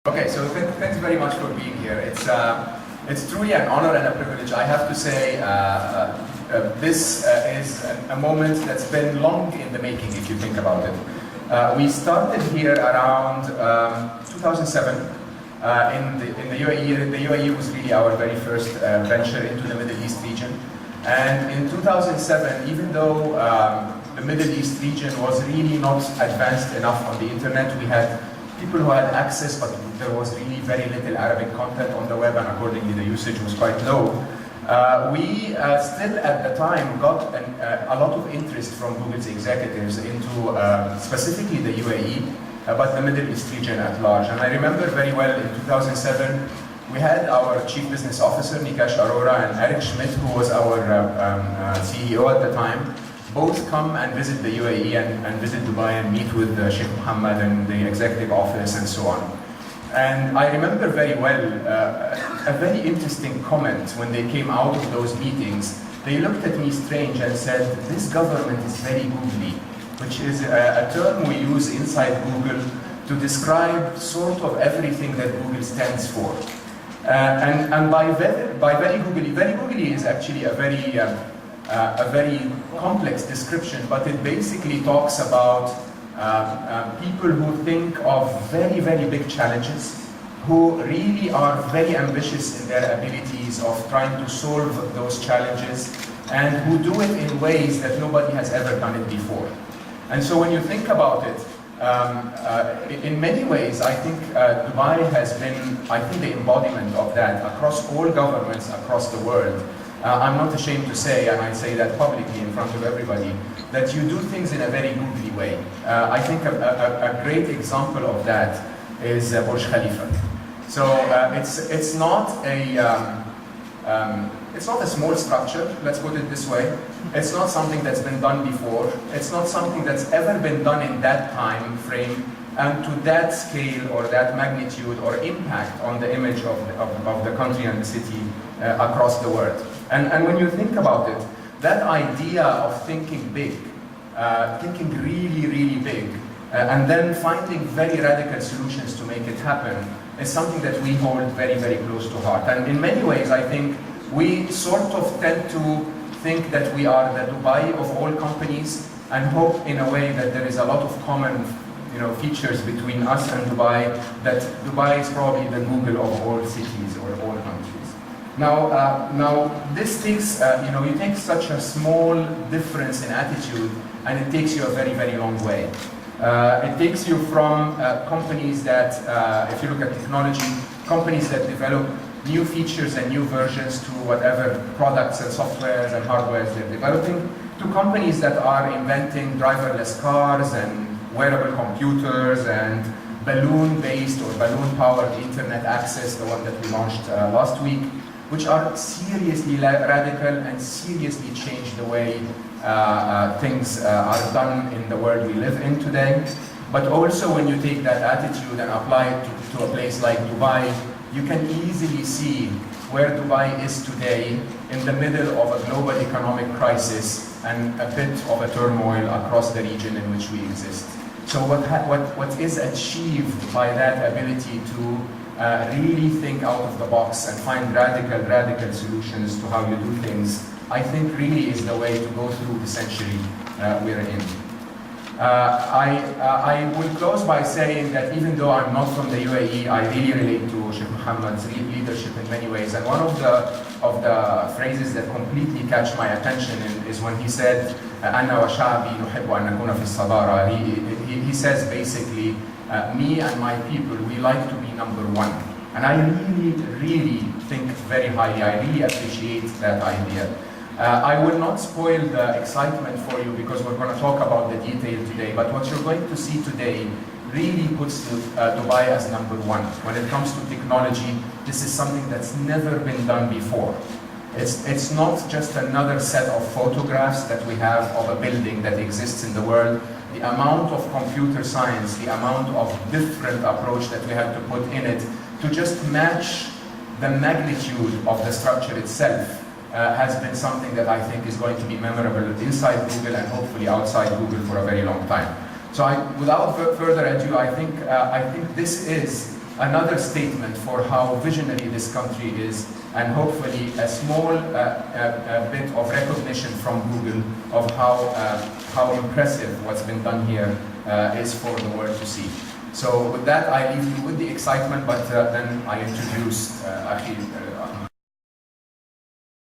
Okay, so thanks very much for being here. It's truly an honor and a privilege. I have to say, this is a moment that's been long in the making, if you think about it. We started here around 2007 in the UAE. The UAE was really our very first venture into the Middle East region. And in 2007, even though the Middle East region was really not advanced enough on the internet, we had people who had access, but there was really very little Arabic content on the web, and accordingly the usage was quite low. We still at the time got a lot of interest from Google's executives into specifically the UAE, but the Middle East region at large. And I remember very well in 2007, we had our Chief Business Officer, Nikesh Arora, and Eric Schmidt, who was our CEO at the time, both come and visit the UAE and visit Dubai and meet with Sheikh Mohamad and the executive office and so on. And I remember very well a very interesting comment when they came out of those meetings. They looked at me strange and said, "This government is very googly," which is a term we use inside Google to describe sort of everything that Google stands for. And by very googly is actually a very complex description, but it basically talks about people who think of very, very big challenges, who really are very ambitious in their abilities of trying to solve those challenges, and who do it in ways that nobody has ever done it before. And so when you think about it, in many ways, I think Dubai has been, the embodiment of that across all governments across the world. I'm not ashamed to say, and I say that publicly in front of everybody, that you do things in a very googly way. I think a great example of that is Burj Khalifa. So it's not a small structure, let's put it this way. It's not something that's been done before. It's not something that's ever been done in that time frame and to that scale or that magnitude or impact on the image of the country and the city across the world. And when you think about it, that idea of thinking big, thinking really, really big, and then finding very radical solutions to make it happen is something that we hold very, very close to heart. And in many ways, I think we sort of tend to think that we are the Dubai of all companies and hope in a way that there is a lot of common features between us and Dubai, that Dubai is probably the Google of all cities or all countries. Now this takes, you take such a small difference in attitude and it takes you a very, very long way. It takes you from companies that, if you look at technology, companies that develop new features and new versions to whatever products and softwares and hardwares they're developing, to companies that are inventing driverless cars and wearable computers and balloon-based or balloon-powered internet access, the one that we launched last week, which are seriously radical and seriously change the way things are done in the world we live in today. But also when you take that attitude and apply it to a place like Dubai, you can easily see where Dubai is today in the middle of a global economic crisis and a bit of a turmoil across the region in which we exist. So what is achieved by that ability to really think out of the box and find radical solutions to how you do things, I think really is the way to go through the century we're in. I will close by saying that even though I'm not from the UAE, I really relate to Sheikh Mohammed's leadership in many ways. And one of the phrases that completely catch my attention is when he said, "Ana wa sha'bi nuhibbu an nakuna fi as-sadara." He says basically, me and my people, we like to be number one. And I really think very highly, I really appreciate that idea. I will not spoil the excitement for you because we're going to talk about the detail today, but what you're going to see today really puts Dubai as number one. When it comes to technology, this is something that's never been done before. It's not just another set of photographs that we have of a building that exists in the world. The amount of computer science, the amount of different approach that we have to put in it to just match the magnitude of the structure itself has been something that I think is going to be memorable inside Google and hopefully outside Google for a very long time. So without further ado, I think this is another statement for how visionary this country is, and hopefully a small bit of recognition from Google of how impressive what's been done here is for the world to see. So with that, I leave you with the excitement, but then I introduce Akhi